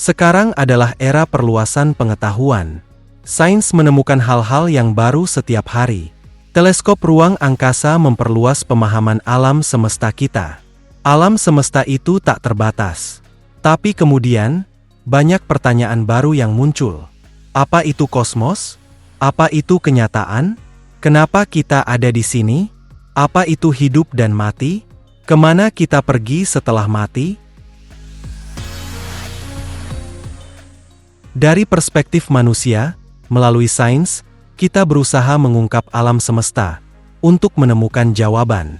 Sekarang adalah era perluasan pengetahuan. Sains menemukan hal-hal yang baru setiap hari. Teleskop ruang angkasa memperluas pemahaman alam semesta kita. Alam semesta itu tak terbatas. Tapi kemudian, banyak pertanyaan baru yang muncul. Apa itu kosmos? Apa itu kenyataan? Kenapa kita ada di sini? Apa itu hidup dan mati? Kemana kita pergi setelah mati? Dari perspektif manusia, melalui sains, kita berusaha mengungkap alam semesta untuk menemukan jawaban.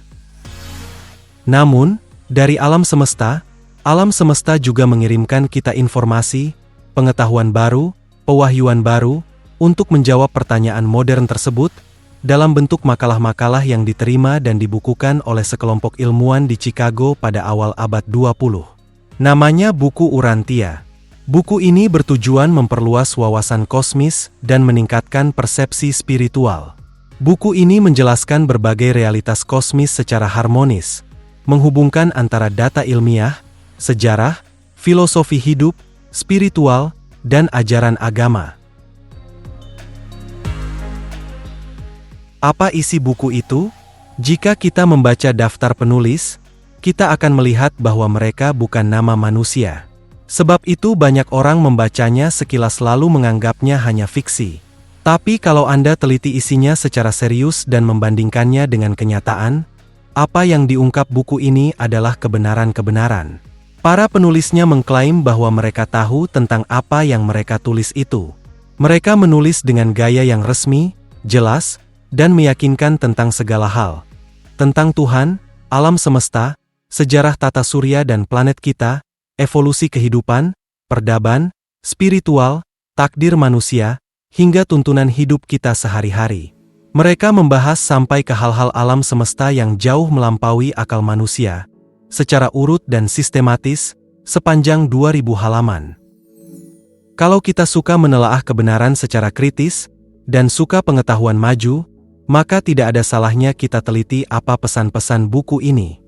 Namun, dari alam semesta juga mengirimkan kita informasi, pengetahuan baru, pewahyuan baru, untuk menjawab pertanyaan modern tersebut, dalam bentuk makalah-makalah yang diterima dan dibukukan oleh sekelompok ilmuwan di Chicago pada awal abad 20. Namanya buku Urantia. Buku ini bertujuan memperluas wawasan kosmis dan meningkatkan persepsi spiritual. Buku ini menjelaskan berbagai realitas kosmis secara harmonis, menghubungkan antara data ilmiah, sejarah, filosofi hidup, spiritual, dan ajaran agama. Apa isi buku itu? Jika kita membaca daftar penulis, kita akan melihat bahwa mereka bukan nama manusia. Sebab itu banyak orang membacanya sekilas lalu menganggapnya hanya fiksi. Tapi kalau Anda teliti isinya secara serius dan membandingkannya dengan kenyataan, apa yang diungkap buku ini adalah kebenaran-kebenaran. Para penulisnya mengklaim bahwa mereka tahu tentang apa yang mereka tulis itu. Mereka menulis dengan gaya yang resmi, jelas, dan meyakinkan tentang segala hal. Tentang Tuhan, alam semesta, sejarah tata surya dan planet kita, evolusi kehidupan, peradaban, spiritual, takdir manusia, hingga tuntunan hidup kita sehari-hari. Mereka membahas sampai ke hal-hal alam semesta yang jauh melampaui akal manusia, secara urut dan sistematis, sepanjang 2000 halaman. Kalau kita suka menelaah kebenaran secara kritis, dan suka pengetahuan maju, maka tidak ada salahnya kita teliti apa pesan-pesan buku ini.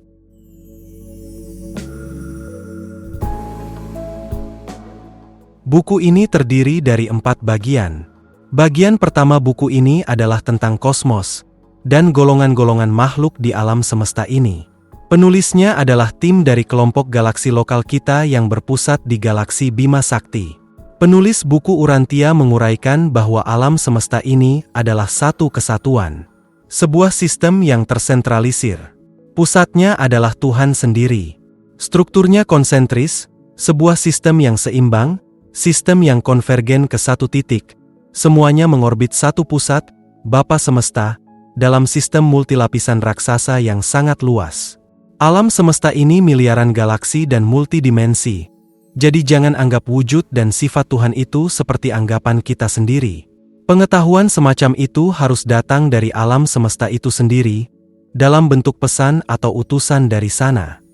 Buku ini terdiri dari 4 bagian. Bagian pertama buku ini adalah tentang kosmos, dan golongan-golongan makhluk di alam semesta ini. Penulisnya adalah tim dari kelompok galaksi lokal kita yang berpusat di galaksi Bima Sakti. Penulis buku Urantia menguraikan bahwa alam semesta ini adalah satu kesatuan. Sebuah sistem yang tersentralisir. Pusatnya adalah Tuhan sendiri. Strukturnya konsentris, sebuah sistem yang seimbang, sistem yang konvergen ke satu titik, semuanya mengorbit satu pusat, Bapa Semesta, dalam sistem multilapisan raksasa yang sangat luas. Alam semesta ini miliaran galaksi dan multidimensi, jadi jangan anggap wujud dan sifat Tuhan itu seperti anggapan kita sendiri. Pengetahuan semacam itu harus datang dari alam semesta itu sendiri, dalam bentuk pesan atau utusan dari sana.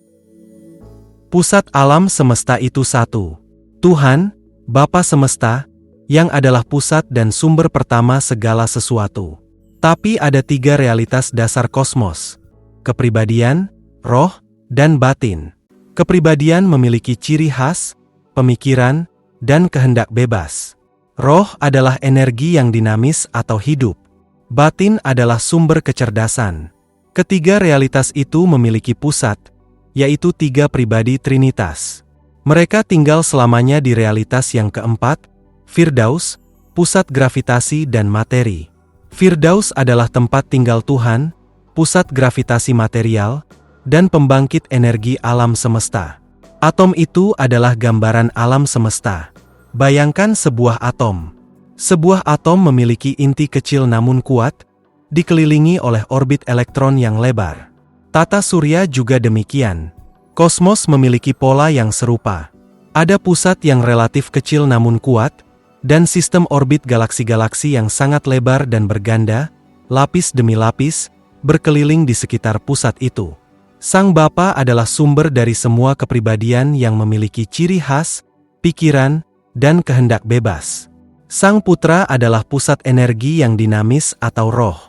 Pusat alam semesta itu satu, Tuhan, Bapa Semesta, yang adalah pusat dan sumber pertama segala sesuatu. Tapi ada 3 realitas dasar kosmos: kepribadian, roh, dan batin. Kepribadian memiliki ciri khas, pemikiran, dan kehendak bebas. Roh adalah energi yang dinamis atau hidup. Batin adalah sumber kecerdasan. Ketiga realitas itu memiliki pusat, yaitu 3 pribadi Trinitas. Mereka tinggal selamanya di realitas yang keempat, Firdaus, pusat gravitasi dan materi. Firdaus adalah tempat tinggal Tuhan, pusat gravitasi material, dan pembangkit energi alam semesta. Atom itu adalah gambaran alam semesta. Bayangkan sebuah atom. Sebuah atom memiliki inti kecil namun kuat, dikelilingi oleh orbit elektron yang lebar. Tata surya juga demikian. Kosmos memiliki pola yang serupa. Ada pusat yang relatif kecil namun kuat, dan sistem orbit galaksi-galaksi yang sangat lebar dan berganda, lapis demi lapis, berkeliling di sekitar pusat itu. Sang Bapa adalah sumber dari semua kepribadian yang memiliki ciri khas, pikiran, dan kehendak bebas. Sang Putra adalah pusat energi yang dinamis atau roh.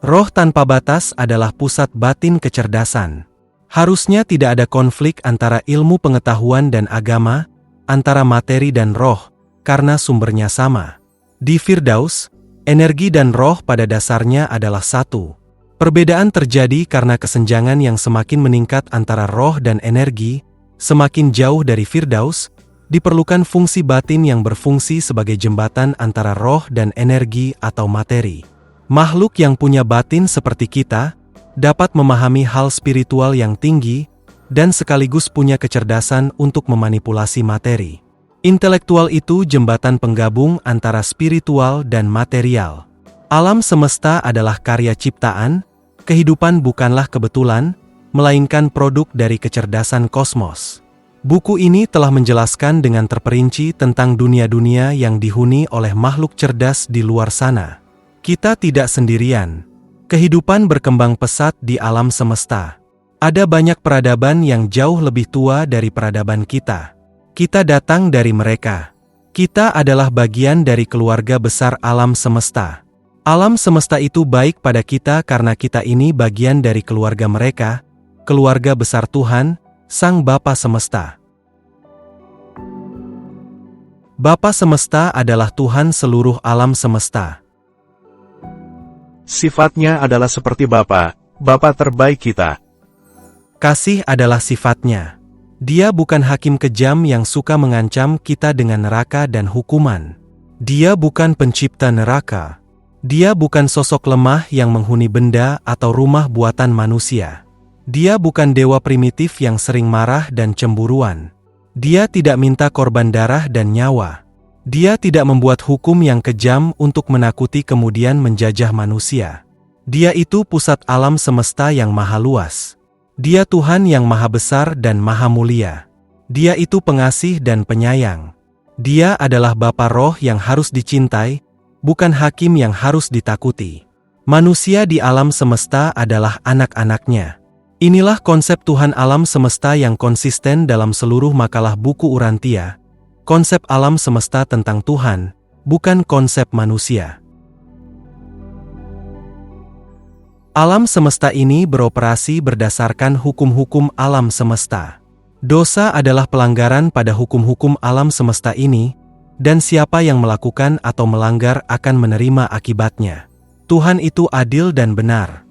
Roh tanpa batas adalah pusat batin kecerdasan. Harusnya tidak ada konflik antara ilmu pengetahuan dan agama, antara materi dan roh, karena sumbernya sama. Di Firdaus, energi dan roh pada dasarnya adalah satu. Perbedaan terjadi karena kesenjangan yang semakin meningkat antara roh dan energi, semakin jauh dari Firdaus, diperlukan fungsi batin yang berfungsi sebagai jembatan antara roh dan energi atau materi. Makhluk yang punya batin seperti kita, dapat memahami hal spiritual yang tinggi, dan sekaligus punya kecerdasan untuk memanipulasi materi. Intelektual itu jembatan penggabung antara spiritual dan material. Alam semesta adalah karya ciptaan, kehidupan bukanlah kebetulan, melainkan produk dari kecerdasan kosmos. Buku ini telah menjelaskan dengan terperinci tentang dunia-dunia yang dihuni oleh makhluk cerdas di luar sana. Kita tidak sendirian. Kehidupan berkembang pesat di alam semesta. Ada banyak peradaban yang jauh lebih tua dari peradaban kita. Kita datang dari mereka. Kita adalah bagian dari keluarga besar alam semesta. Alam semesta itu baik pada kita karena kita ini bagian dari keluarga mereka, keluarga besar Tuhan, Sang Bapa Semesta. Bapa Semesta adalah Tuhan seluruh alam semesta. Sifatnya adalah seperti Bapa, Bapa terbaik kita. Kasih adalah sifatnya. Dia bukan hakim kejam yang suka mengancam kita dengan neraka dan hukuman. Dia bukan pencipta neraka. Dia bukan sosok lemah yang menghuni benda atau rumah buatan manusia. Dia bukan dewa primitif yang sering marah dan cemburuan. Dia tidak minta korban darah dan nyawa. Dia tidak membuat hukum yang kejam untuk menakuti kemudian menjajah manusia. Dia itu pusat alam semesta yang maha luas. Dia Tuhan yang maha besar dan maha mulia. Dia itu pengasih dan penyayang. Dia adalah Bapa Roh yang harus dicintai, bukan hakim yang harus ditakuti. Manusia di alam semesta adalah anak-anaknya. Inilah konsep Tuhan alam semesta yang konsisten dalam seluruh makalah buku Urantia. Konsep alam semesta tentang Tuhan, bukan konsep manusia. Alam semesta ini beroperasi berdasarkan hukum-hukum alam semesta. Dosa adalah pelanggaran pada hukum-hukum alam semesta ini, dan siapa yang melakukan atau melanggar akan menerima akibatnya. Tuhan itu adil dan benar.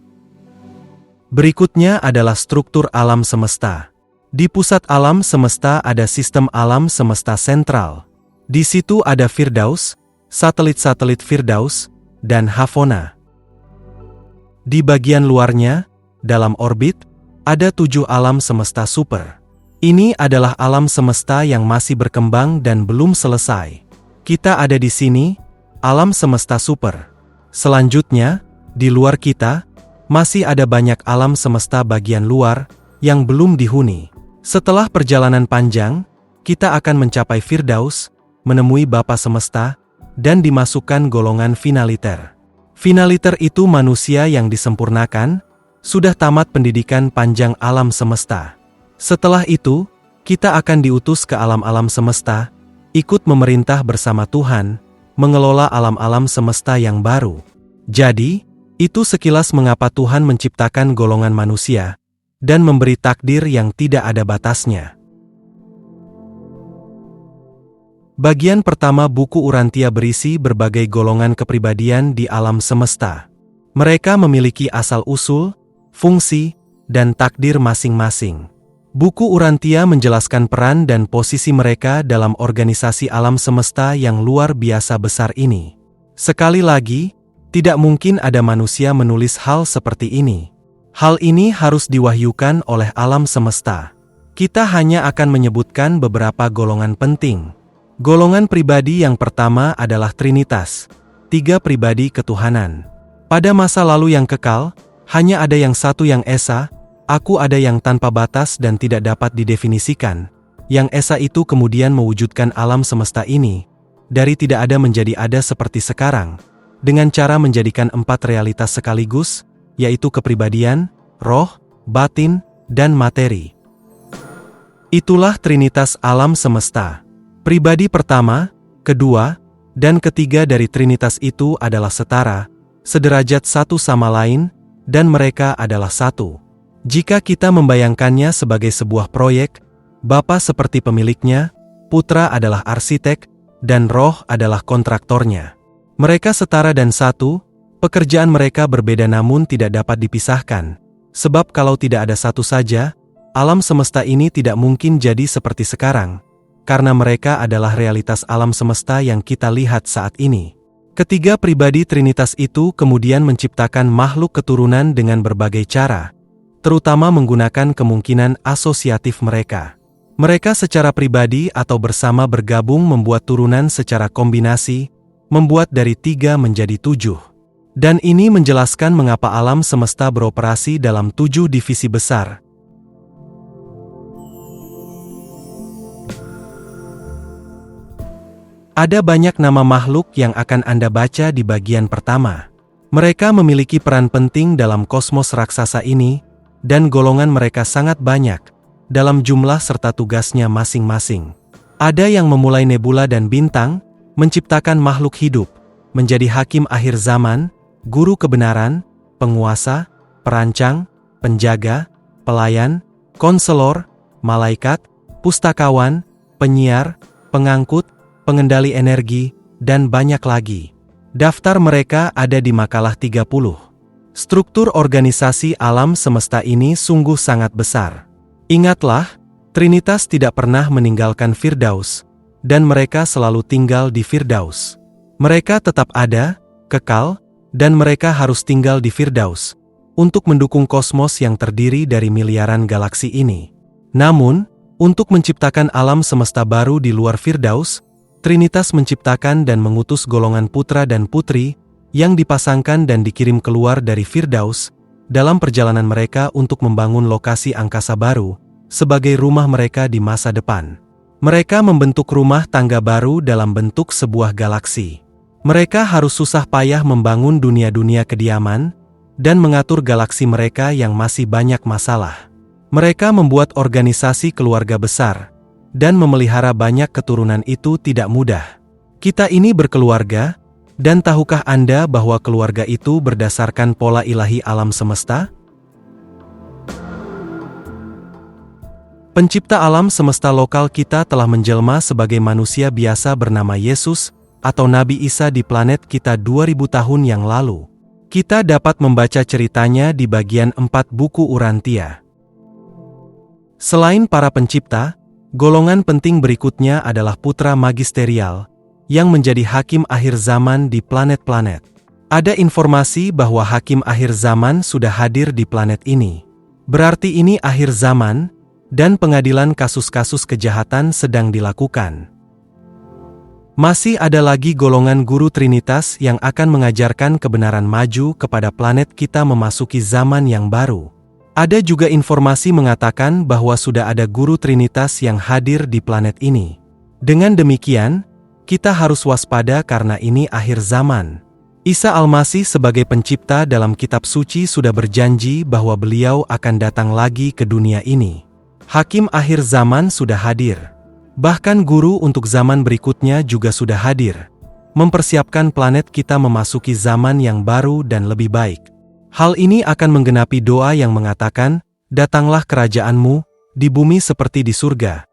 Berikutnya adalah struktur alam semesta. Di pusat alam semesta ada sistem alam semesta sentral. Di situ ada Firdaus, satelit-satelit Firdaus, dan Havona. Di bagian luarnya, dalam orbit, ada 7 alam semesta super. Ini adalah alam semesta yang masih berkembang dan belum selesai. Kita ada di sini, alam semesta super. Selanjutnya, di luar kita, masih ada banyak alam semesta bagian luar yang belum dihuni. Setelah perjalanan panjang, kita akan mencapai Firdaus, menemui Bapa Semesta, dan dimasukkan golongan finaliter. Finaliter itu manusia yang disempurnakan, sudah tamat pendidikan panjang alam semesta. Setelah itu, kita akan diutus ke alam-alam semesta, ikut memerintah bersama Tuhan, mengelola alam-alam semesta yang baru. Jadi, itu sekilas mengapa Tuhan menciptakan golongan manusia, dan memberi takdir yang tidak ada batasnya. Bagian pertama buku Urantia berisi berbagai golongan kepribadian di alam semesta. Mereka memiliki asal-usul, fungsi, dan takdir masing-masing. Buku Urantia menjelaskan peran dan posisi mereka dalam organisasi alam semesta yang luar biasa besar ini. Sekali lagi, tidak mungkin ada manusia menulis hal seperti ini. Hal ini harus diwahyukan oleh alam semesta. Kita hanya akan menyebutkan beberapa golongan penting. Golongan pribadi yang pertama adalah Trinitas, 3 pribadi ketuhanan. Pada masa lalu yang kekal, hanya ada yang satu yang esa, aku ada yang tanpa batas dan tidak dapat didefinisikan. Yang esa itu kemudian mewujudkan alam semesta ini, dari tidak ada menjadi ada seperti sekarang, dengan cara menjadikan 4 realitas sekaligus, yaitu kepribadian, roh, batin, dan materi. Itulah Trinitas alam semesta. Pribadi pertama, kedua, dan ketiga dari Trinitas itu adalah setara, sederajat satu sama lain, dan mereka adalah satu. Jika kita membayangkannya sebagai sebuah proyek, Bapa seperti pemiliknya, Putra adalah arsitek, dan Roh adalah kontraktornya. Mereka setara dan satu, pekerjaan mereka berbeda namun tidak dapat dipisahkan. Sebab kalau tidak ada satu saja, alam semesta ini tidak mungkin jadi seperti sekarang. Karena mereka adalah realitas alam semesta yang kita lihat saat ini. Ketiga pribadi Trinitas itu kemudian menciptakan makhluk keturunan dengan berbagai cara, terutama menggunakan kemungkinan asosiatif mereka. Mereka secara pribadi atau bersama bergabung membuat turunan secara kombinasi, membuat dari 3 menjadi 7. Dan ini menjelaskan mengapa alam semesta beroperasi dalam 7 divisi besar. Ada banyak nama makhluk yang akan Anda baca di bagian pertama. Mereka memiliki peran penting dalam kosmos raksasa ini, dan golongan mereka sangat banyak dalam jumlah serta tugasnya masing-masing. Ada yang memulai nebula dan bintang, menciptakan makhluk hidup, menjadi hakim akhir zaman, guru kebenaran, penguasa, perancang, penjaga, pelayan, konselor, malaikat, pustakawan, penyiar, pengangkut, pengendali energi, dan banyak lagi. Daftar mereka ada di makalah 30. Struktur organisasi alam semesta ini sungguh sangat besar. Ingatlah, Trinitas tidak pernah meninggalkan Firdaus, dan mereka selalu tinggal di Firdaus. Mereka tetap ada, kekal, dan mereka harus tinggal di Firdaus, untuk mendukung kosmos yang terdiri dari miliaran galaksi ini. Namun, untuk menciptakan alam semesta baru di luar Firdaus, Trinitas menciptakan dan mengutus golongan putra dan putri, yang dipasangkan dan dikirim keluar dari Firdaus, dalam perjalanan mereka untuk membangun lokasi angkasa baru, sebagai rumah mereka di masa depan. Mereka membentuk rumah tangga baru dalam bentuk sebuah galaksi. Mereka harus susah payah membangun dunia-dunia kediaman, dan mengatur galaksi mereka yang masih banyak masalah. Mereka membuat organisasi keluarga besar, dan memelihara banyak keturunan itu tidak mudah. Kita ini berkeluarga, dan tahukah Anda bahwa keluarga itu berdasarkan pola ilahi alam semesta? Pencipta alam semesta lokal kita telah menjelma sebagai manusia biasa bernama Yesus, atau Nabi Isa di planet kita 2000 tahun yang lalu. Kita dapat membaca ceritanya di bagian 4 buku Urantia. Selain para pencipta, golongan penting berikutnya adalah putra magisterial, yang menjadi hakim akhir zaman di planet-planet. Ada informasi bahwa hakim akhir zaman sudah hadir di planet ini. Berarti ini akhir zaman, dan pengadilan kasus-kasus kejahatan sedang dilakukan. Masih ada lagi golongan guru Trinitas yang akan mengajarkan kebenaran maju kepada planet kita memasuki zaman yang baru. Ada juga informasi mengatakan bahwa sudah ada guru Trinitas yang hadir di planet ini. Dengan demikian, kita harus waspada karena ini akhir zaman. Isa Al-Masih sebagai pencipta dalam kitab suci sudah berjanji bahwa beliau akan datang lagi ke dunia ini. Hakim akhir zaman sudah hadir. Bahkan guru untuk zaman berikutnya juga sudah hadir, mempersiapkan planet kita memasuki zaman yang baru dan lebih baik. Hal ini akan menggenapi doa yang mengatakan, "Datanglah kerajaanmu, di bumi seperti di surga."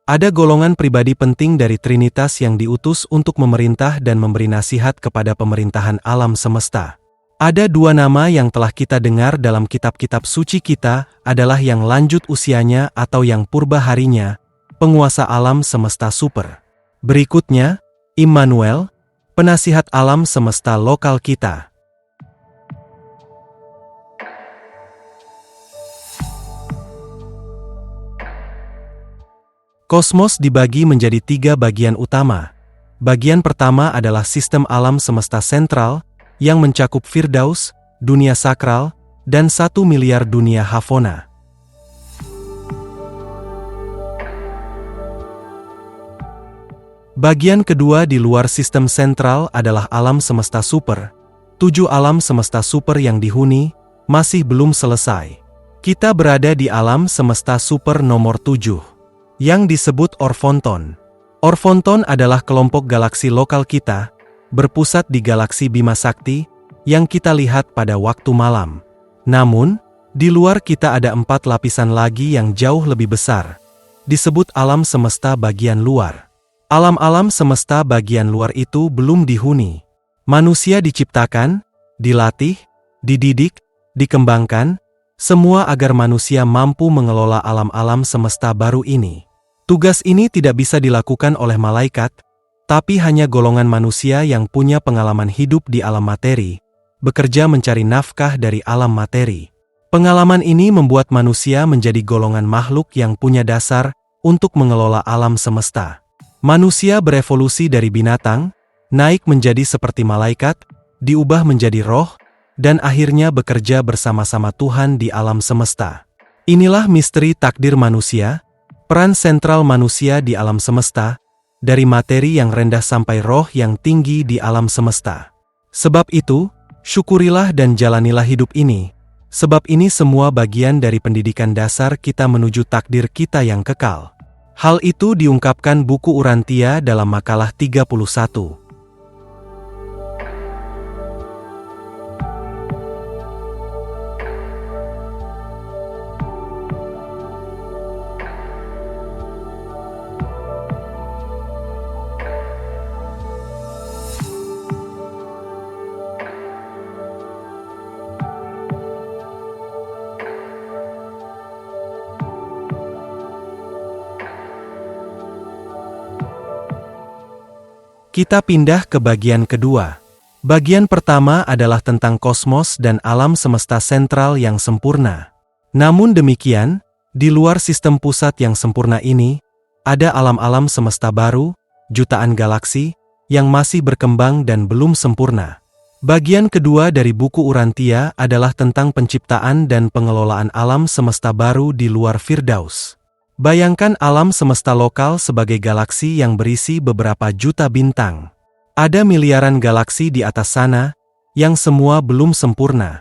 Ada golongan pribadi penting dari Trinitas yang diutus untuk memerintah dan memberi nasihat kepada pemerintahan alam semesta. Ada 2 nama yang telah kita dengar dalam kitab-kitab suci kita, adalah yang lanjut usianya atau yang purba harinya, penguasa alam semesta super. Berikutnya, Immanuel, penasihat alam semesta lokal kita. Kosmos dibagi menjadi 3 bagian utama. Bagian pertama adalah sistem alam semesta sentral, yang mencakup Firdaus, dunia sakral, dan 1 miliar dunia Havona. Bagian kedua di luar sistem sentral adalah alam semesta super. 7 alam semesta super yang dihuni, masih belum selesai. Kita berada di alam semesta super nomor 7. Yang disebut Orfonton. Orfonton adalah kelompok galaksi lokal kita, berpusat di galaksi Bima Sakti, yang kita lihat pada waktu malam. Namun, Di luar kita ada 4 lapisan lagi yang jauh lebih besar. Disebut alam semesta bagian luar. Alam-alam semesta bagian luar itu belum dihuni. Manusia diciptakan, dilatih, dididik, dikembangkan, semua agar manusia mampu mengelola alam-alam semesta baru ini. Tugas ini tidak bisa dilakukan oleh malaikat, tapi hanya golongan manusia yang punya pengalaman hidup di alam materi, bekerja mencari nafkah dari alam materi. Pengalaman ini membuat manusia menjadi golongan makhluk yang punya dasar untuk mengelola alam semesta. Manusia berevolusi dari binatang, naik menjadi seperti malaikat, diubah menjadi roh, dan akhirnya bekerja bersama-sama Tuhan di alam semesta. Inilah misteri takdir manusia, peran sentral manusia di alam semesta, dari materi yang rendah sampai roh yang tinggi di alam semesta. Sebab itu, syukurilah dan jalanilah hidup ini, sebab ini semua bagian dari pendidikan dasar kita menuju takdir kita yang kekal. Hal itu diungkapkan buku Urantia dalam makalah 31. Kita pindah ke bagian kedua. Bagian pertama adalah tentang kosmos dan alam semesta sentral yang sempurna. Namun demikian, di luar sistem pusat yang sempurna ini, ada alam-alam semesta baru, jutaan galaksi, yang masih berkembang dan belum sempurna. Bagian kedua dari buku Urantia adalah tentang penciptaan dan pengelolaan alam semesta baru di luar Firdaus. Bayangkan alam semesta lokal sebagai galaksi yang berisi beberapa juta bintang. Ada miliaran galaksi di atas sana, yang semua belum sempurna.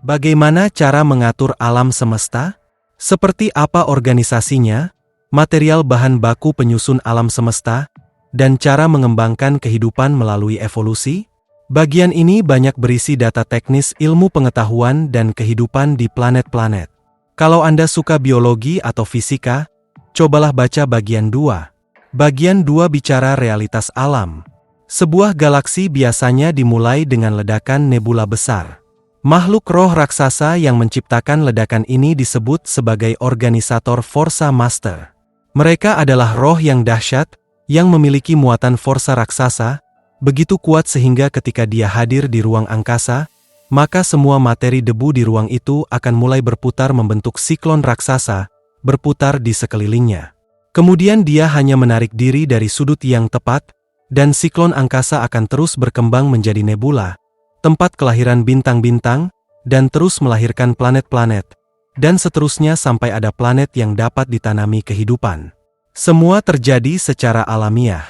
Bagaimana cara mengatur alam semesta? Seperti apa organisasinya, material bahan baku penyusun alam semesta, dan cara mengembangkan kehidupan melalui evolusi? Bagian ini banyak berisi data teknis ilmu pengetahuan dan kehidupan di planet-planet. Kalau Anda suka biologi atau fisika, cobalah baca bagian 2. Bagian 2 bicara realitas alam. Sebuah galaksi biasanya dimulai dengan ledakan nebula besar. Makhluk roh raksasa yang menciptakan ledakan ini disebut sebagai organisator Forsa Master. Mereka adalah roh yang dahsyat, yang memiliki muatan Forsa raksasa, begitu kuat sehingga ketika dia hadir di ruang angkasa, maka semua materi debu di ruang itu akan mulai berputar membentuk siklon raksasa, berputar di sekelilingnya. Kemudian dia hanya menarik diri dari sudut yang tepat, dan siklon angkasa akan terus berkembang menjadi nebula, tempat kelahiran bintang-bintang, dan terus melahirkan planet-planet, dan seterusnya sampai ada planet yang dapat ditanami kehidupan. Semua terjadi secara alamiah.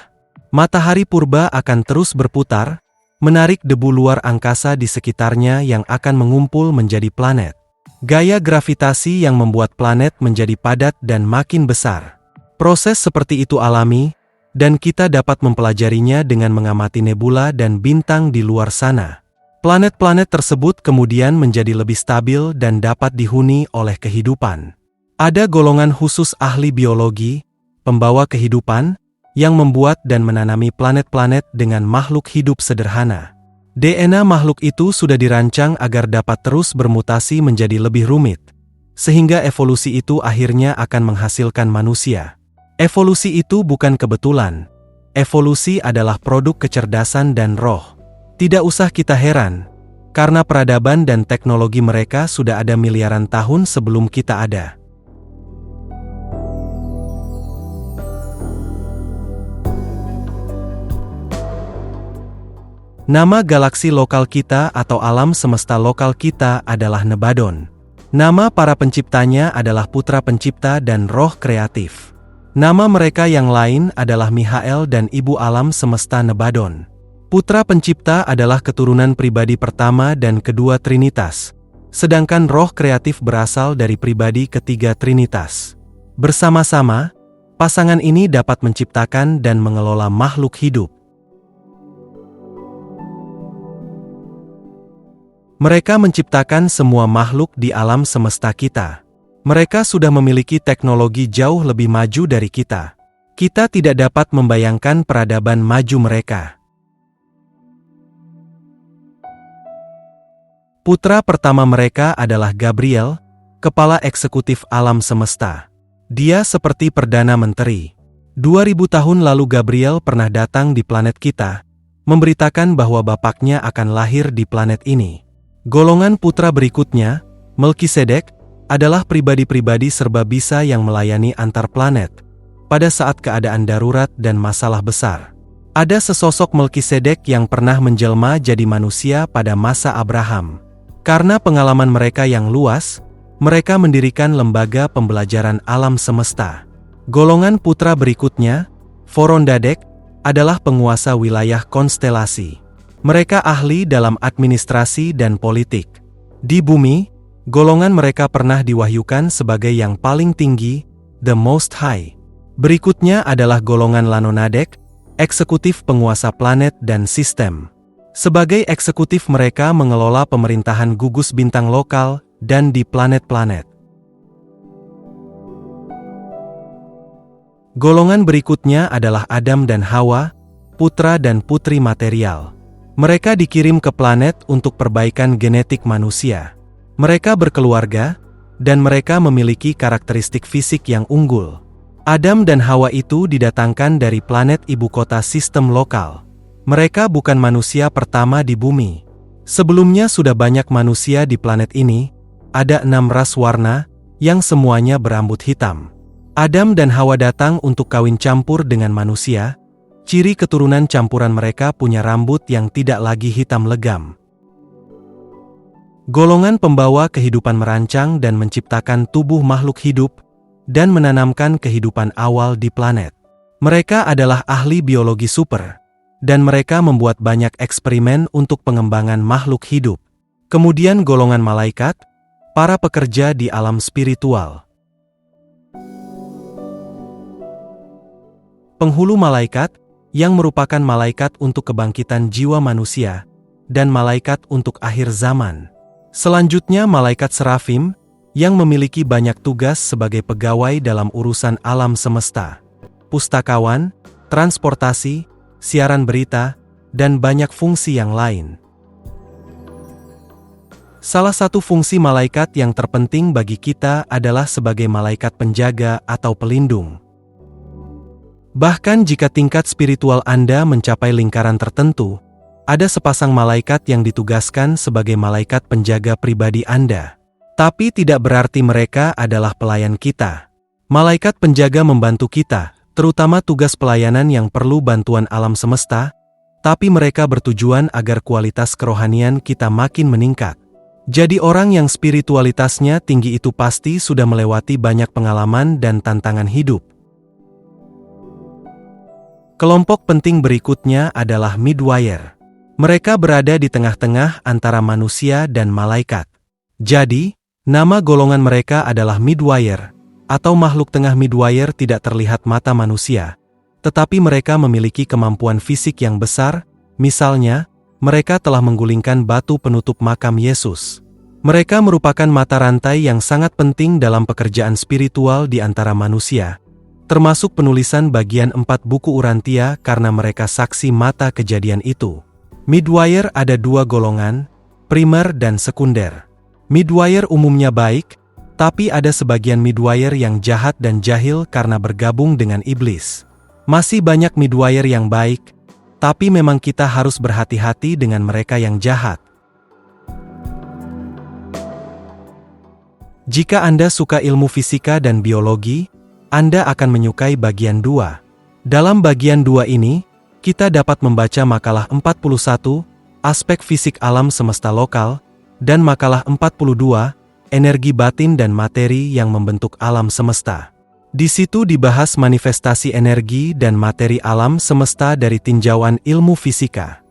Matahari purba akan terus berputar, menarik debu luar angkasa di sekitarnya yang akan mengumpul menjadi planet. Gaya gravitasi yang membuat planet menjadi padat dan makin besar. Proses seperti itu alami, dan kita dapat mempelajarinya dengan mengamati nebula dan bintang di luar sana. Planet-planet tersebut kemudian menjadi lebih stabil dan dapat dihuni oleh kehidupan. Ada golongan khusus ahli biologi, pembawa kehidupan, yang membuat dan menanami planet-planet dengan makhluk hidup sederhana. DNA makhluk itu sudah dirancang agar dapat terus bermutasi menjadi lebih rumit, sehingga evolusi itu akhirnya akan menghasilkan manusia. Evolusi itu bukan kebetulan. Evolusi adalah produk kecerdasan dan roh. Tidak usah kita heran, karena peradaban dan teknologi mereka sudah ada miliaran tahun sebelum kita ada. Nama galaksi lokal kita atau alam semesta lokal kita adalah Nebadon. Nama para penciptanya adalah putra pencipta dan roh kreatif. Nama mereka yang lain adalah Mihael dan ibu alam semesta Nebadon. Putra pencipta adalah keturunan pribadi pertama dan kedua Trinitas, sedangkan roh kreatif berasal dari pribadi ketiga Trinitas. Bersama-sama, pasangan ini dapat menciptakan dan mengelola makhluk hidup. Mereka menciptakan semua makhluk di alam semesta kita. Mereka sudah memiliki teknologi jauh lebih maju dari kita. Kita tidak dapat membayangkan peradaban maju mereka. Putra pertama mereka adalah Gabriel, kepala eksekutif alam semesta. Dia seperti Perdana Menteri. 2000 tahun lalu Gabriel pernah datang di planet kita, memberitakan bahwa bapaknya akan lahir di planet ini. Golongan putra berikutnya, Melkisedek, adalah pribadi-pribadi serba bisa yang melayani antar planet pada saat keadaan darurat dan masalah besar. Ada sesosok Melkisedek yang pernah menjelma jadi manusia pada masa Abraham. Karena pengalaman mereka yang luas, mereka mendirikan lembaga pembelajaran alam semesta. Golongan putra berikutnya, Vorondadek, adalah penguasa wilayah konstelasi. Mereka ahli dalam administrasi dan politik. Di bumi, golongan mereka pernah diwahyukan sebagai yang paling tinggi, the most high. Berikutnya adalah golongan Lanonadek, eksekutif penguasa planet dan sistem. Sebagai eksekutif mereka mengelola pemerintahan gugus bintang lokal dan di planet-planet. Golongan berikutnya adalah Adam dan Hawa, putra dan putri material. Mereka dikirim ke planet untuk perbaikan genetik manusia. Mereka berkeluarga, dan mereka memiliki karakteristik fisik yang unggul. Adam dan Hawa itu didatangkan dari planet ibu kota sistem lokal. Mereka bukan manusia pertama di bumi. Sebelumnya sudah banyak manusia di planet ini, ada 6 ras warna, yang semuanya berambut hitam. Adam dan Hawa datang untuk kawin campur dengan manusia. Ciri keturunan campuran mereka punya rambut yang tidak lagi hitam legam. Golongan pembawa kehidupan merancang dan menciptakan tubuh makhluk hidup, dan menanamkan kehidupan awal di planet. Mereka adalah ahli biologi super, dan mereka membuat banyak eksperimen untuk pengembangan makhluk hidup. Kemudian golongan malaikat, para pekerja di alam spiritual. Penghulu malaikat, yang merupakan malaikat untuk kebangkitan jiwa manusia, dan malaikat untuk akhir zaman. Selanjutnya malaikat serafim, yang memiliki banyak tugas sebagai pegawai dalam urusan alam semesta. Pustakawan, transportasi, siaran berita, dan banyak fungsi yang lain. Salah satu fungsi malaikat yang terpenting bagi kita adalah sebagai malaikat penjaga atau pelindung. Bahkan jika tingkat spiritual Anda mencapai lingkaran tertentu, ada sepasang malaikat yang ditugaskan sebagai malaikat penjaga pribadi Anda. Tapi tidak berarti mereka adalah pelayan kita. Malaikat penjaga membantu kita, terutama tugas pelayanan yang perlu bantuan alam semesta, tapi mereka bertujuan agar kualitas kerohanian kita makin meningkat. Jadi orang yang spiritualitasnya tinggi itu pasti sudah melewati banyak pengalaman dan tantangan hidup. Kelompok penting berikutnya adalah Midwire. Mereka berada di tengah-tengah antara manusia dan malaikat. Jadi, nama golongan mereka adalah Midwire, atau makhluk tengah. Midwire tidak terlihat mata manusia, tetapi mereka memiliki kemampuan fisik yang besar. Misalnya, mereka telah menggulingkan batu penutup makam Yesus. Mereka merupakan mata rantai yang sangat penting dalam pekerjaan spiritual di antara manusia, termasuk penulisan bagian 4 buku Urantia karena mereka saksi mata kejadian itu. Midwire ada 2 golongan, primer dan sekunder. Midwire umumnya baik, tapi ada sebagian Midwire yang jahat dan jahil karena bergabung dengan iblis. Masih banyak Midwire yang baik, tapi memang kita harus berhati-hati dengan mereka yang jahat. Jika Anda suka ilmu fisika dan biologi, Anda akan menyukai bagian 2. Dalam bagian 2 ini, kita dapat membaca makalah 41, aspek fisik alam semesta lokal, dan makalah 42, energi batin dan materi yang membentuk alam semesta. Di situ dibahas manifestasi energi dan materi alam semesta dari tinjauan ilmu fisika.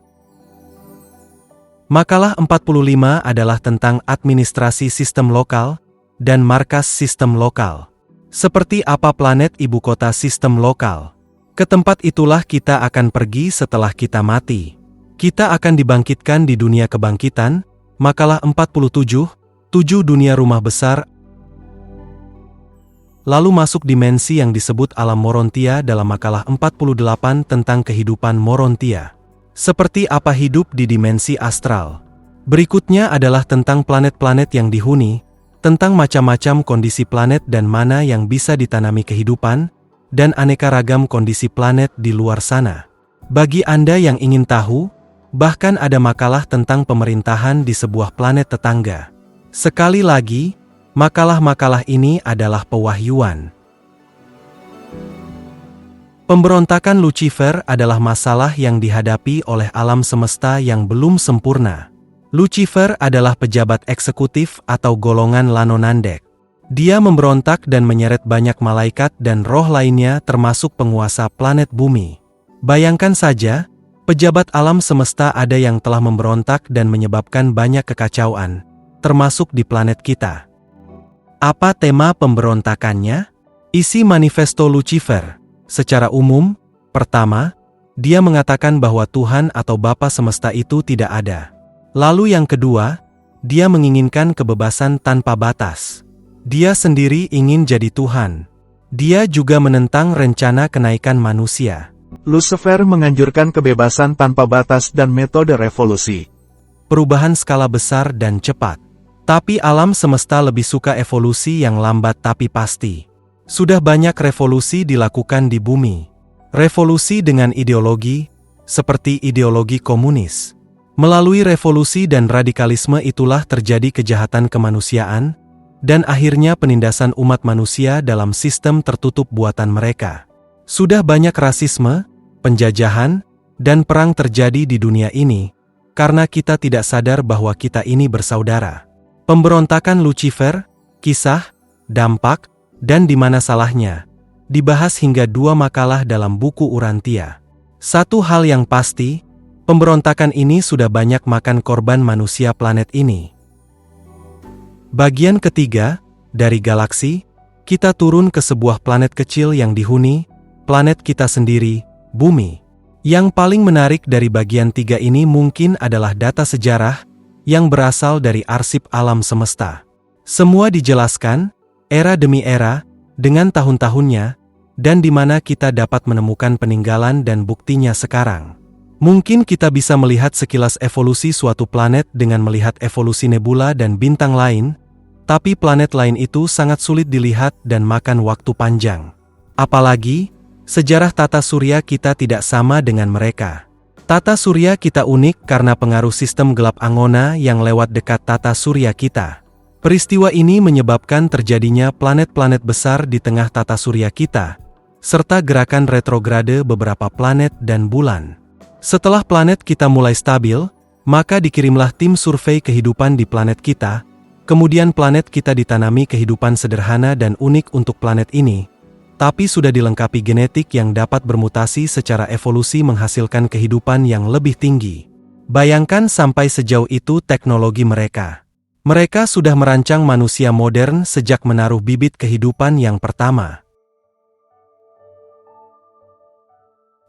Makalah 45 adalah tentang administrasi sistem lokal dan markas sistem lokal. Seperti apa planet ibu kota sistem lokal? Ke tempat itulah kita akan pergi setelah kita mati. Kita akan dibangkitkan di dunia kebangkitan, Makalah 47, 7 dunia rumah besar. Lalu masuk dimensi yang disebut alam Morontia dalam makalah 48 tentang kehidupan Morontia. Seperti apa hidup di dimensi astral. Berikutnya adalah tentang planet-planet yang dihuni, tentang macam-macam kondisi planet dan mana yang bisa ditanami kehidupan, dan aneka ragam kondisi planet di luar sana. Bagi Anda yang ingin tahu, bahkan ada makalah tentang pemerintahan di sebuah planet tetangga. Sekali lagi, makalah-makalah ini adalah pewahyuan. Pemberontakan Lucifer adalah masalah yang dihadapi oleh alam semesta yang belum sempurna. Lucifer adalah pejabat eksekutif atau golongan Lanonandek. Dia memberontak dan menyeret banyak malaikat dan roh lainnya termasuk penguasa planet bumi. Bayangkan saja, pejabat alam semesta ada yang telah memberontak dan menyebabkan banyak kekacauan, termasuk di planet kita. Apa tema pemberontakannya? Isi manifesto Lucifer. Secara umum, pertama, dia mengatakan bahwa Tuhan atau Bapa semesta itu tidak ada. Lalu yang kedua, dia menginginkan kebebasan tanpa batas. Dia sendiri ingin jadi Tuhan. Dia juga menentang rencana kenaikan manusia. Lucifer menganjurkan kebebasan tanpa batas dan metode revolusi. Perubahan skala besar dan cepat. Tapi alam semesta lebih suka evolusi yang lambat tapi pasti. Sudah banyak revolusi dilakukan di bumi. Revolusi dengan ideologi, seperti ideologi komunis. Melalui revolusi dan radikalisme itulah terjadi kejahatan kemanusiaan, dan akhirnya penindasan umat manusia dalam sistem tertutup buatan mereka. Sudah banyak rasisme, penjajahan, dan perang terjadi di dunia ini, karena kita tidak sadar bahwa kita ini bersaudara. Pemberontakan Lucifer, kisah, dampak, dan di mana salahnya, dibahas hingga 2 makalah dalam buku Urantia. Satu hal yang pasti, pemberontakan ini sudah banyak makan korban manusia planet ini. Bagian ketiga, dari galaksi, kita turun ke sebuah planet kecil yang dihuni, planet kita sendiri, Bumi. Yang paling menarik dari bagian 3 ini mungkin adalah data sejarah, yang berasal dari arsip alam semesta. Semua dijelaskan, era demi era, dengan tahun-tahunnya, dan di mana kita dapat menemukan peninggalan dan buktinya sekarang. Mungkin kita bisa melihat sekilas evolusi suatu planet dengan melihat evolusi nebula dan bintang lain, tapi planet lain itu sangat sulit dilihat dan makan waktu panjang. Apalagi, sejarah tata surya kita tidak sama dengan mereka. Tata surya kita unik karena pengaruh sistem gelap Angona yang lewat dekat tata surya kita. Peristiwa ini menyebabkan terjadinya planet-planet besar di tengah tata surya kita, serta gerakan retrograde beberapa planet dan bulan. Setelah planet kita mulai stabil, maka dikirimlah tim survei kehidupan di planet kita, kemudian planet kita ditanami kehidupan sederhana dan unik untuk planet ini, tapi sudah dilengkapi genetik yang dapat bermutasi secara evolusi menghasilkan kehidupan yang lebih tinggi. Bayangkan sampai sejauh itu teknologi mereka. Mereka sudah merancang manusia modern sejak menaruh bibit kehidupan yang pertama.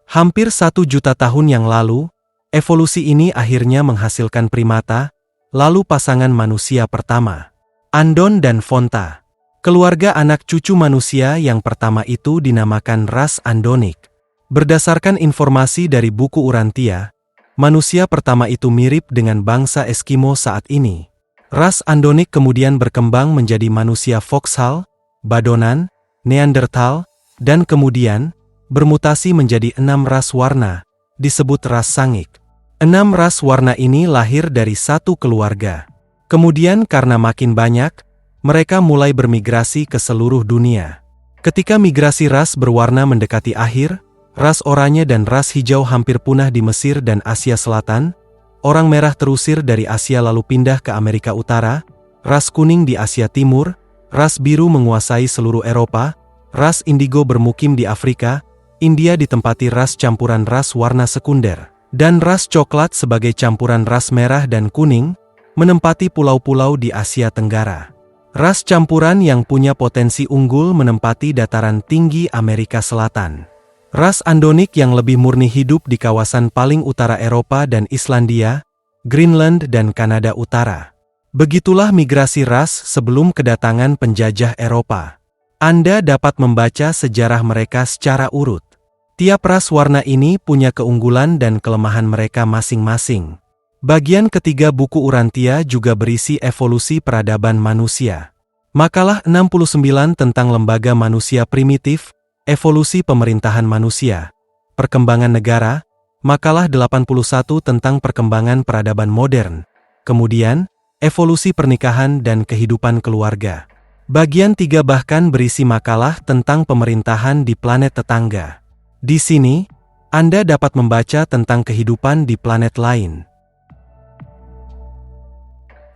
Hampir 1 juta tahun yang lalu, evolusi ini akhirnya menghasilkan primata, lalu pasangan manusia pertama, Andon dan Fonta. Keluarga anak cucu manusia yang pertama itu dinamakan ras Andonik. Berdasarkan informasi dari buku Urantia, manusia pertama itu mirip dengan bangsa Eskimo saat ini. Ras Andonik kemudian berkembang menjadi manusia Vauxhall, Badonan, Neanderthal, dan kemudian bermutasi menjadi 6 ras warna, disebut ras Sangik. 6 ras warna ini lahir dari satu keluarga. Kemudian karena makin banyak, mereka mulai bermigrasi ke seluruh dunia. Ketika migrasi ras berwarna mendekati akhir, ras oranye dan ras hijau hampir punah di Mesir dan Asia Selatan. Orang merah terusir dari Asia lalu pindah ke Amerika Utara, ras kuning di Asia Timur, ras biru menguasai seluruh Eropa, ras indigo bermukim di Afrika, India ditempati ras campuran ras warna sekunder, dan ras coklat sebagai campuran ras merah dan kuning, menempati pulau-pulau di Asia Tenggara. Ras campuran yang punya potensi unggul menempati dataran tinggi Amerika Selatan. Ras Andonik yang lebih murni hidup di kawasan paling utara Eropa dan Islandia, Greenland dan Kanada Utara. Begitulah migrasi ras sebelum kedatangan penjajah Eropa. Anda dapat membaca sejarah mereka secara urut. Tiap ras warna ini punya keunggulan dan kelemahan mereka masing-masing. Bagian ketiga buku Urantia juga berisi evolusi peradaban manusia. Makalah 69 tentang lembaga manusia primitif, evolusi pemerintahan manusia, perkembangan negara, makalah 81 tentang perkembangan peradaban modern, kemudian, evolusi pernikahan dan kehidupan keluarga. Bagian 3 bahkan berisi makalah tentang pemerintahan di planet tetangga. Di sini, Anda dapat membaca tentang kehidupan di planet lain.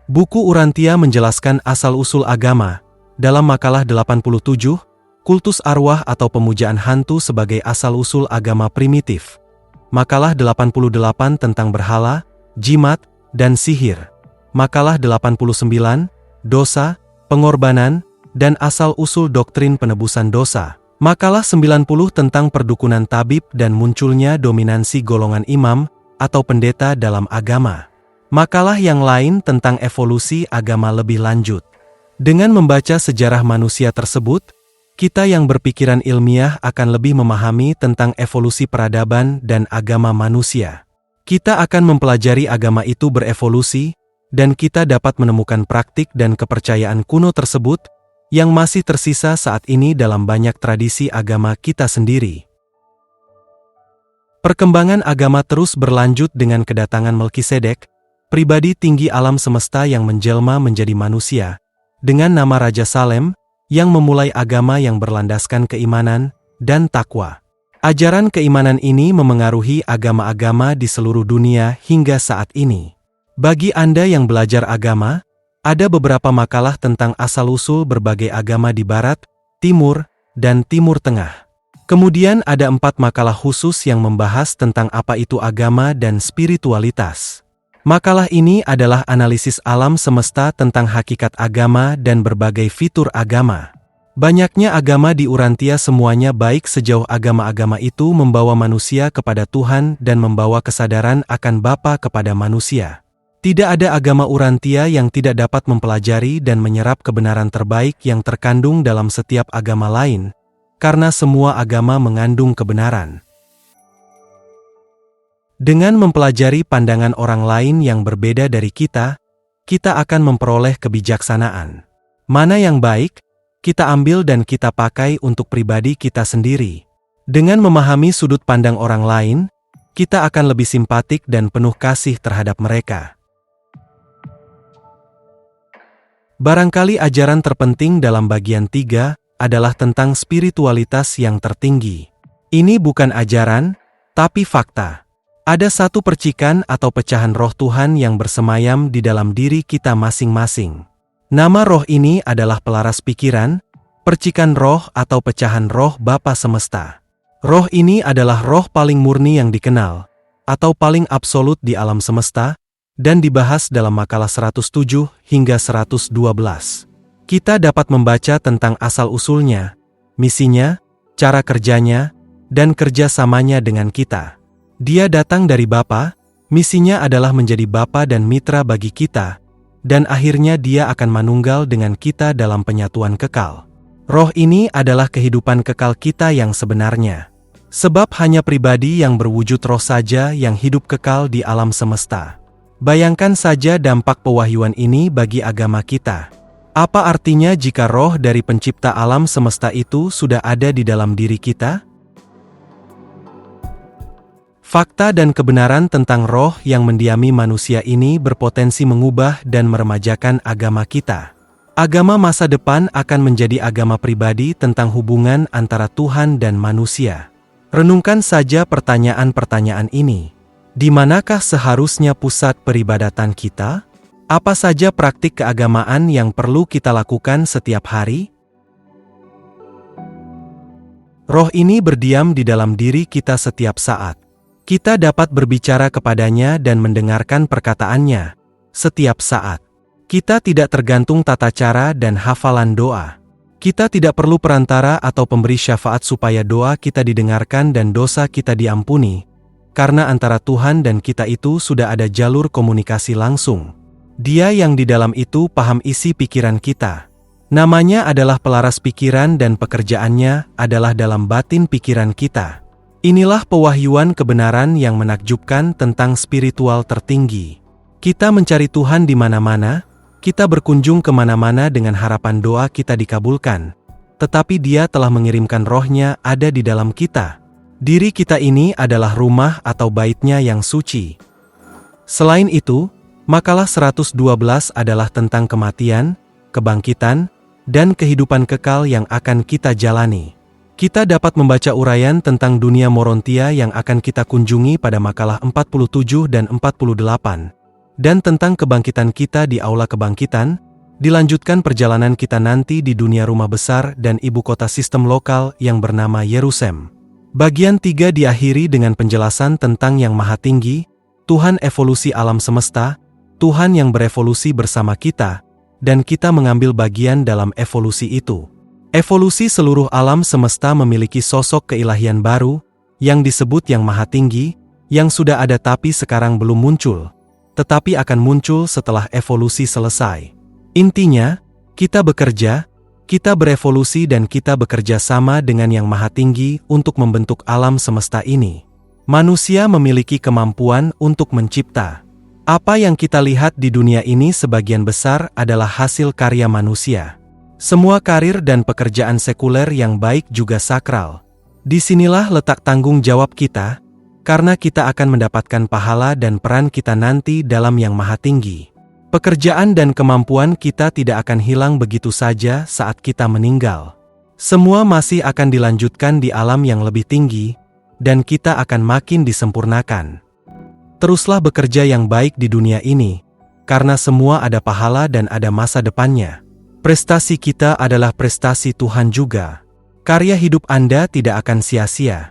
Buku Urantia menjelaskan asal-usul agama. Dalam makalah 87, kultus arwah atau pemujaan hantu sebagai asal-usul agama primitif. Makalah 88 tentang berhala, jimat, dan sihir. Makalah 89, dosa, pengorbanan, dan asal-usul doktrin penebusan dosa. Makalah 90 tentang perdukunan tabib dan munculnya dominansi golongan imam atau pendeta dalam agama. Makalah yang lain tentang evolusi agama lebih lanjut. Dengan membaca sejarah manusia tersebut, kita yang berpikiran ilmiah akan lebih memahami tentang evolusi peradaban dan agama manusia. Kita akan mempelajari agama itu berevolusi, dan kita dapat menemukan praktik dan kepercayaan kuno tersebut yang masih tersisa saat ini dalam banyak tradisi agama kita sendiri. Perkembangan agama terus berlanjut dengan kedatangan Melkisedek, pribadi tinggi alam semesta yang menjelma menjadi manusia, dengan nama Raja Salem, yang memulai agama yang berlandaskan keimanan dan takwa. Ajaran keimanan ini memengaruhi agama-agama di seluruh dunia hingga saat ini. Bagi Anda yang belajar agama, ada beberapa makalah tentang asal-usul berbagai agama di Barat, Timur, dan Timur Tengah. Kemudian ada 4 makalah khusus yang membahas tentang apa itu agama dan spiritualitas. Makalah ini adalah analisis alam semesta tentang hakikat agama dan berbagai fitur agama. Banyaknya agama di Urantia semuanya baik sejauh agama-agama itu membawa manusia kepada Tuhan dan membawa kesadaran akan Bapa kepada manusia. Tidak ada agama Urantia yang tidak dapat mempelajari dan menyerap kebenaran terbaik yang terkandung dalam setiap agama lain, karena semua agama mengandung kebenaran. Dengan mempelajari pandangan orang lain yang berbeda dari kita akan memperoleh kebijaksanaan. Mana yang baik, kita ambil dan kita pakai untuk pribadi kita sendiri. Dengan memahami sudut pandang orang lain, kita akan lebih simpatik dan penuh kasih terhadap mereka. Barangkali ajaran terpenting dalam bagian 3 adalah tentang spiritualitas yang tertinggi. Ini bukan ajaran, tapi fakta. Ada satu percikan atau pecahan roh Tuhan yang bersemayam di dalam diri kita masing-masing. Nama roh ini adalah pelaras pikiran, percikan roh atau pecahan roh Bapa Semesta. Roh ini adalah roh paling murni yang dikenal, atau paling absolut di alam semesta, dan dibahas dalam makalah 107 hingga 112. Kita dapat membaca tentang asal-usulnya, misinya, cara kerjanya, dan kerjasamanya dengan kita. Dia datang dari Bapa, misinya adalah menjadi Bapa dan mitra bagi kita, dan akhirnya dia akan manunggal dengan kita dalam penyatuan kekal. Roh ini adalah kehidupan kekal kita yang sebenarnya. Sebab hanya pribadi yang berwujud roh saja yang hidup kekal di alam semesta. Bayangkan saja dampak pewahyuan ini bagi agama kita. Apa artinya jika roh dari pencipta alam semesta itu sudah ada di dalam diri kita? Fakta dan kebenaran tentang roh yang mendiami manusia ini berpotensi mengubah dan meremajakan agama kita. Agama masa depan akan menjadi agama pribadi tentang hubungan antara Tuhan dan manusia. Renungkan saja pertanyaan-pertanyaan ini. Di manakah seharusnya pusat peribadatan kita? Apa saja praktik keagamaan yang perlu kita lakukan setiap hari? Roh ini berdiam di dalam diri kita setiap saat. Kita dapat berbicara kepadanya dan mendengarkan perkataannya setiap saat. Kita tidak tergantung tata cara dan hafalan doa. Kita tidak perlu perantara atau pemberi syafaat supaya doa kita didengarkan dan dosa kita diampuni, karena antara Tuhan dan kita itu sudah ada jalur komunikasi langsung. Dia yang di dalam itu paham isi pikiran kita. Namanya adalah pelaras pikiran dan pekerjaannya adalah dalam batin pikiran kita. Inilah pewahyuan kebenaran yang menakjubkan tentang spiritual tertinggi. Kita mencari Tuhan di mana-mana, kita berkunjung kemana-mana dengan harapan doa kita dikabulkan. Tetapi Dia telah mengirimkan Roh-Nya ada di dalam kita. Diri kita ini adalah rumah atau bait-Nya yang suci. Selain itu, makalah 112 adalah tentang kematian, kebangkitan, dan kehidupan kekal yang akan kita jalani. Kita dapat membaca uraian tentang dunia Morontia yang akan kita kunjungi pada makalah 47 dan 48. Dan tentang kebangkitan kita di aula kebangkitan, dilanjutkan perjalanan kita nanti di dunia rumah besar dan ibu kota sistem lokal yang bernama Yerusalem. Bagian 3 diakhiri dengan penjelasan tentang Yang Maha Tinggi, Tuhan evolusi alam semesta, Tuhan yang berevolusi bersama kita, dan kita mengambil bagian dalam evolusi itu. Evolusi seluruh alam semesta memiliki sosok keilahian baru, yang disebut Yang Maha Tinggi, yang sudah ada tapi sekarang belum muncul, tetapi akan muncul setelah evolusi selesai. Intinya, kita bekerja, kita berevolusi dan kita bekerja sama dengan Yang Maha Tinggi untuk membentuk alam semesta ini. Manusia memiliki kemampuan untuk mencipta. Apa yang kita lihat di dunia ini sebagian besar adalah hasil karya manusia. Semua karir dan pekerjaan sekuler yang baik juga sakral. Disinilah letak tanggung jawab kita, karena kita akan mendapatkan pahala dan peran kita nanti dalam Yang Maha Tinggi. Pekerjaan dan kemampuan kita tidak akan hilang begitu saja saat kita meninggal. Semua masih akan dilanjutkan di alam yang lebih tinggi, dan kita akan makin disempurnakan. Teruslah bekerja yang baik di dunia ini, karena semua ada pahala dan ada masa depannya. Prestasi kita adalah prestasi Tuhan juga. Karya hidup Anda tidak akan sia-sia.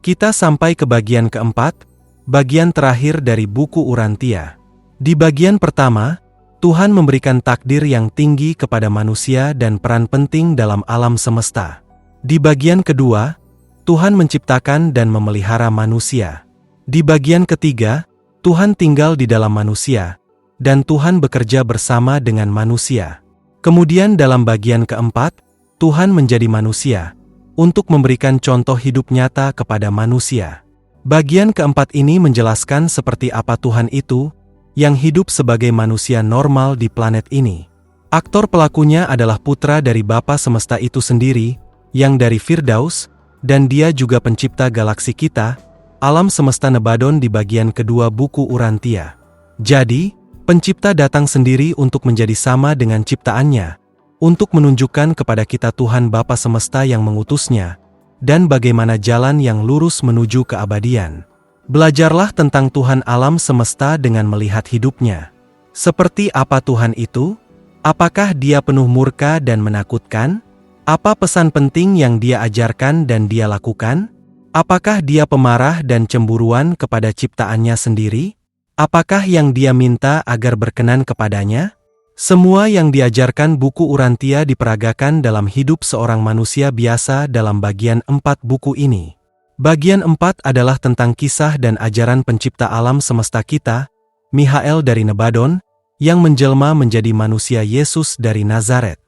Kita sampai ke bagian keempat, bagian terakhir dari buku Urantia. Di bagian pertama, Tuhan memberikan takdir yang tinggi kepada manusia dan peran penting dalam alam semesta. Di bagian kedua, Tuhan menciptakan dan memelihara manusia. Di bagian ketiga, Tuhan tinggal di dalam manusia, dan Tuhan bekerja bersama dengan manusia. Kemudian dalam bagian keempat, Tuhan menjadi manusia, untuk memberikan contoh hidup nyata kepada manusia. Bagian keempat ini menjelaskan seperti apa Tuhan itu, yang hidup sebagai manusia normal di planet ini. Aktor pelakunya adalah putra dari Bapa semesta itu sendiri, yang dari Firdaus, dan dia juga pencipta galaksi kita, alam semesta Nebadon di bagian kedua buku Urantia. Jadi, pencipta datang sendiri untuk menjadi sama dengan ciptaannya, untuk menunjukkan kepada kita Tuhan Bapa semesta yang mengutusnya, dan bagaimana jalan yang lurus menuju keabadian. Belajarlah tentang Tuhan alam semesta dengan melihat hidupnya. Seperti apa Tuhan itu? Apakah Dia penuh murka dan menakutkan? Apa pesan penting yang Dia ajarkan dan Dia lakukan? Apakah Dia pemarah dan cemburuan kepada ciptaannya sendiri? Apakah yang Dia minta agar berkenan kepadanya? Semua yang diajarkan buku Urantia diperagakan dalam hidup seorang manusia biasa dalam bagian 4 buku ini. Bagian 4 adalah tentang kisah dan ajaran pencipta alam semesta kita, Mihael dari Nebadon, yang menjelma menjadi manusia Yesus dari Nazaret.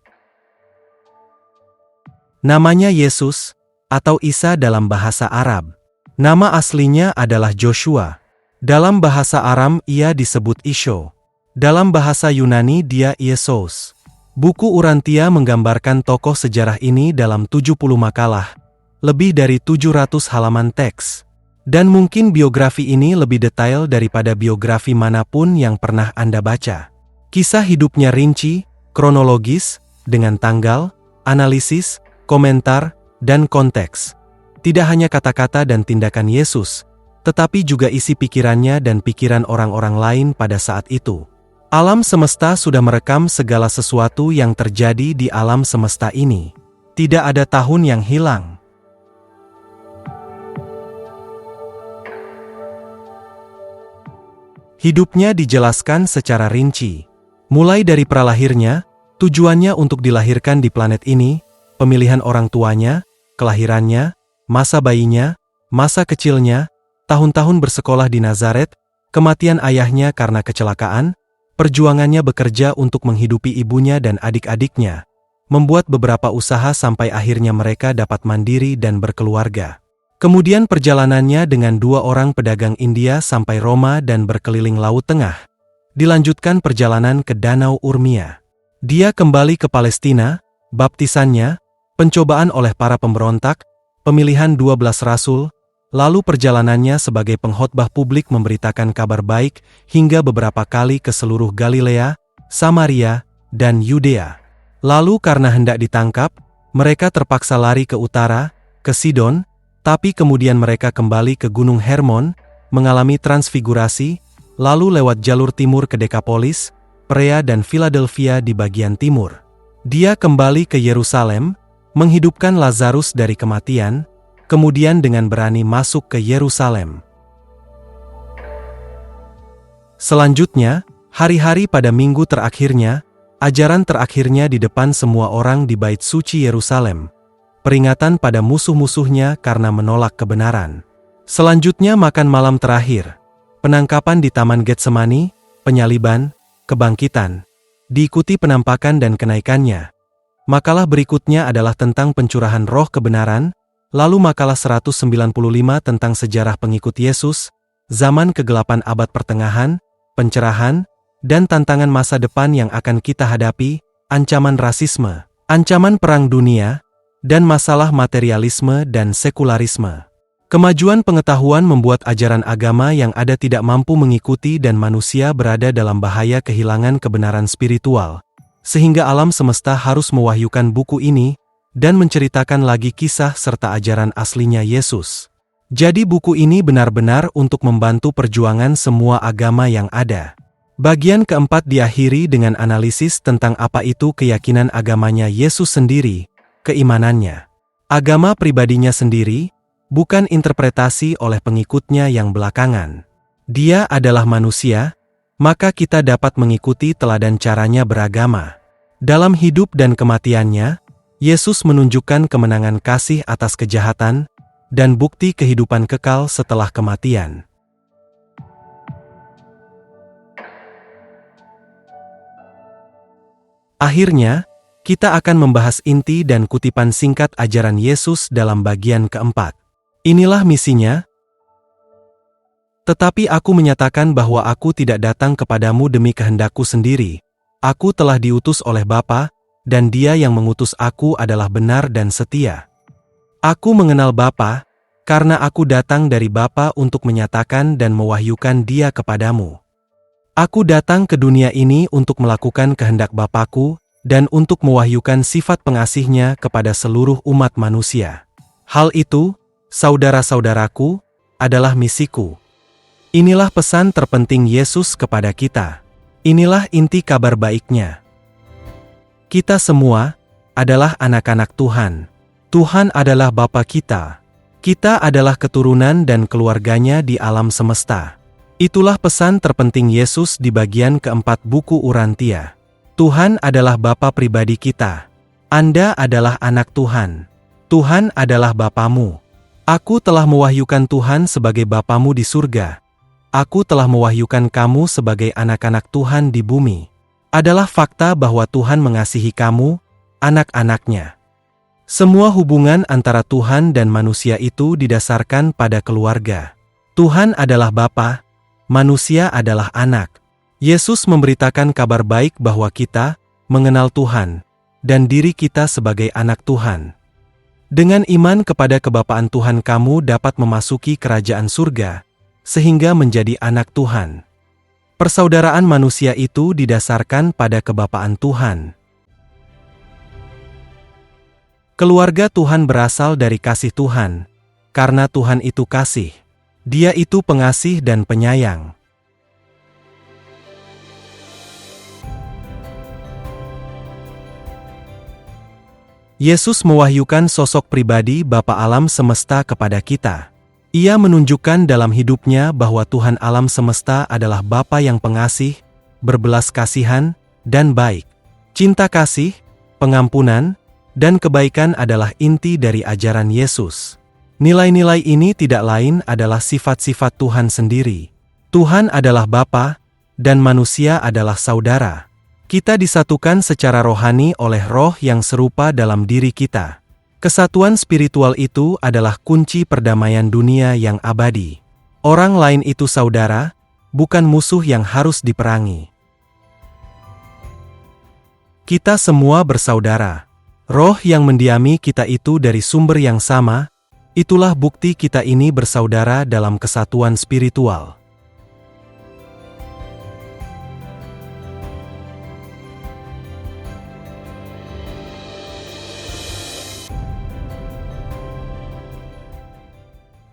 Namanya Yesus, atau Isa dalam bahasa Arab. Nama aslinya adalah Joshua. Dalam bahasa Aram ia disebut Isho. Dalam bahasa Yunani dia Iesos. Buku Urantia menggambarkan tokoh sejarah ini dalam 70 makalah, lebih dari 700 halaman teks. Dan mungkin biografi ini lebih detail daripada biografi manapun yang pernah Anda baca. Kisah hidupnya rinci, kronologis, dengan tanggal, analisis, komentar, dan konteks. Tidak hanya kata-kata dan tindakan Yesus, tetapi juga isi pikirannya dan pikiran orang-orang lain pada saat itu. Alam semesta sudah merekam segala sesuatu yang terjadi di alam semesta ini. Tidak ada tahun yang hilang. Hidupnya dijelaskan secara rinci. Mulai dari pralahirnya, tujuannya untuk dilahirkan di planet ini, pemilihan orang tuanya, kelahirannya, masa bayinya, Masa kecilnya, tahun-tahun bersekolah di Nazaret, kematian ayahnya karena kecelakaan, perjuangannya bekerja untuk menghidupi ibunya dan adik-adiknya, membuat beberapa usaha sampai akhirnya mereka dapat mandiri dan berkeluarga. Kemudian perjalanannya dengan 2 orang pedagang India sampai Roma dan berkeliling Laut Tengah. Dilanjutkan perjalanan ke Danau Urmia. Dia kembali ke Palestina, baptisannya, pencobaan oleh para pemberontak, pemilihan 12 rasul, lalu perjalanannya sebagai pengkhotbah publik memberitakan kabar baik hingga beberapa kali ke seluruh Galilea, Samaria, dan Yudea. Lalu karena hendak ditangkap, mereka terpaksa lari ke utara, ke Sidon, tapi kemudian mereka kembali ke Gunung Hermon, mengalami transfigurasi, lalu lewat jalur timur ke Dekapolis, Perea dan Philadelphia di bagian timur. Dia kembali ke Yerusalem, menghidupkan Lazarus dari kematian, kemudian dengan berani masuk ke Yerusalem. Selanjutnya, hari-hari pada minggu terakhirnya, ajaran terakhirnya di depan semua orang di Bait Suci Yerusalem. Peringatan pada musuh-musuhnya karena menolak kebenaran. Selanjutnya makan malam terakhir. Penangkapan di Taman Getsemani, penyaliban, kebangkitan. Diikuti penampakan dan kenaikannya. Makalah berikutnya adalah tentang pencurahan roh kebenaran, lalu makalah 195 tentang sejarah pengikut Yesus, zaman kegelapan abad pertengahan, pencerahan, dan tantangan masa depan yang akan kita hadapi, ancaman rasisme, ancaman perang dunia, dan masalah materialisme dan sekularisme. Kemajuan pengetahuan membuat ajaran agama yang ada tidak mampu mengikuti dan manusia berada dalam bahaya kehilangan kebenaran spiritual, sehingga alam semesta harus mewahyukan buku ini, dan menceritakan lagi kisah serta ajaran aslinya Yesus. Jadi buku ini benar-benar untuk membantu perjuangan semua agama yang ada. Bagian keempat diakhiri dengan analisis tentang apa itu keyakinan agamanya Yesus sendiri, keimanannya. Agama pribadinya sendiri, bukan interpretasi oleh pengikutnya yang belakangan. Dia adalah manusia, maka kita dapat mengikuti teladan caranya beragama. Dalam hidup dan kematiannya, Yesus menunjukkan kemenangan kasih atas kejahatan, dan bukti kehidupan kekal setelah kematian. Akhirnya, kita akan membahas inti dan kutipan singkat ajaran Yesus dalam bagian keempat. Inilah misinya. Tetapi aku menyatakan bahwa aku tidak datang kepadamu demi kehendakku sendiri. Aku telah diutus oleh Bapa, dan Dia yang mengutus aku adalah benar dan setia. Aku mengenal Bapa, karena aku datang dari Bapa untuk menyatakan dan mewahyukan Dia kepadamu. Aku datang ke dunia ini untuk melakukan kehendak Bapa-Ku, dan untuk mewahyukan sifat pengasih-Nya kepada seluruh umat manusia. Hal itu, saudara-saudaraku, adalah misiku. Inilah pesan terpenting Yesus kepada kita. Inilah inti kabar baiknya. Kita semua adalah anak-anak Tuhan. Tuhan adalah Bapa kita. Kita adalah keturunan dan keluarganya di alam semesta. Itulah pesan terpenting Yesus di bagian keempat buku Urantia. Tuhan adalah Bapa pribadi kita. Anda adalah anak Tuhan. Tuhan adalah Bapamu. Aku telah mewahyukan Tuhan sebagai Bapamu di surga. Aku telah mewahyukan kamu sebagai anak-anak Tuhan di bumi. Adalah fakta bahwa Tuhan mengasihi kamu, anak-anaknya. Semua hubungan antara Tuhan dan manusia itu didasarkan pada keluarga. Tuhan adalah Bapa, manusia adalah anak. Yesus memberitakan kabar baik bahwa kita mengenal Tuhan, dan diri kita sebagai anak Tuhan. Dengan iman kepada kebapaan Tuhan kamu dapat memasuki kerajaan surga, sehingga menjadi anak Tuhan. Persaudaraan manusia itu didasarkan pada kebapaan Tuhan. Keluarga Tuhan berasal dari kasih Tuhan, karena Tuhan itu kasih. Dia itu pengasih dan penyayang. Yesus mewahyukan sosok pribadi Bapa alam semesta kepada kita. Ia menunjukkan dalam hidupnya bahwa Tuhan alam semesta adalah Bapa yang pengasih, berbelas kasihan, dan baik. Cinta kasih, pengampunan, dan kebaikan adalah inti dari ajaran Yesus. Nilai-nilai ini tidak lain adalah sifat-sifat Tuhan sendiri. Tuhan adalah Bapa, dan manusia adalah saudara. Kita disatukan secara rohani oleh roh yang serupa dalam diri kita. Kesatuan spiritual itu adalah kunci perdamaian dunia yang abadi. Orang lain itu saudara, bukan musuh yang harus diperangi. Kita semua bersaudara. Roh yang mendiami kita itu dari sumber yang sama, itulah bukti kita ini bersaudara dalam kesatuan spiritual.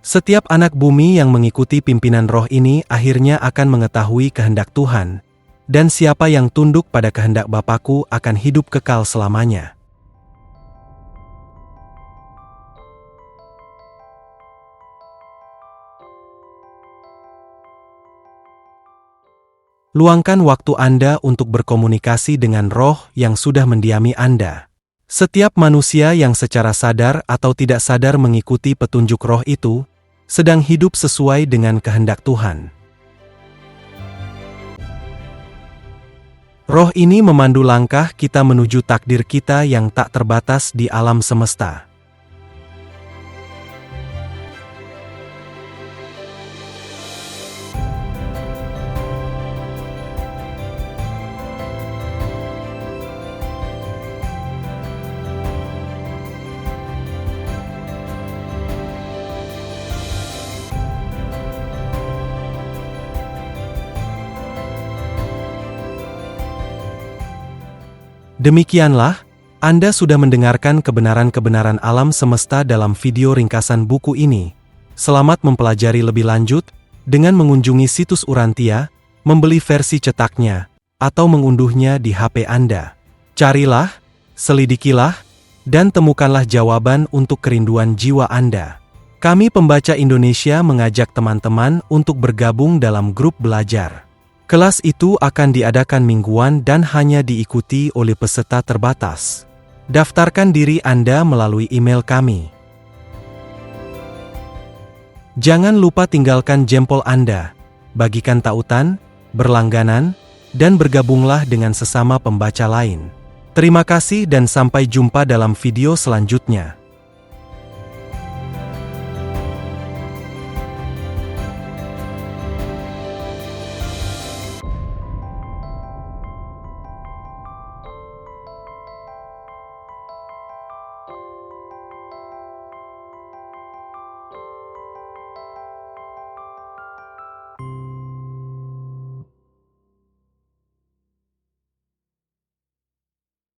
Setiap anak bumi yang mengikuti pimpinan roh ini akhirnya akan mengetahui kehendak Tuhan, dan siapa yang tunduk pada kehendak Bapakku akan hidup kekal selamanya. Luangkan waktu Anda untuk berkomunikasi dengan roh yang sudah mendiami Anda. Setiap manusia yang secara sadar atau tidak sadar mengikuti petunjuk roh itu, sedang hidup sesuai dengan kehendak Tuhan. Roh ini memandu langkah kita menuju takdir kita yang tak terbatas di alam semesta. Demikianlah, Anda sudah mendengarkan kebenaran-kebenaran alam semesta dalam video ringkasan buku ini. Selamat mempelajari lebih lanjut, dengan mengunjungi situs Urantia, membeli versi cetaknya, atau mengunduhnya di HP Anda. Carilah, selidikilah, dan temukanlah jawaban untuk kerinduan jiwa Anda. Kami pembaca Indonesia mengajak teman-teman untuk bergabung dalam grup belajar. Kelas itu akan diadakan mingguan dan hanya diikuti oleh peserta terbatas. Daftarkan diri Anda melalui email kami. Jangan lupa tinggalkan jempol Anda, bagikan tautan, berlangganan, dan bergabunglah dengan sesama pembaca lain. Terima kasih dan sampai jumpa dalam video selanjutnya.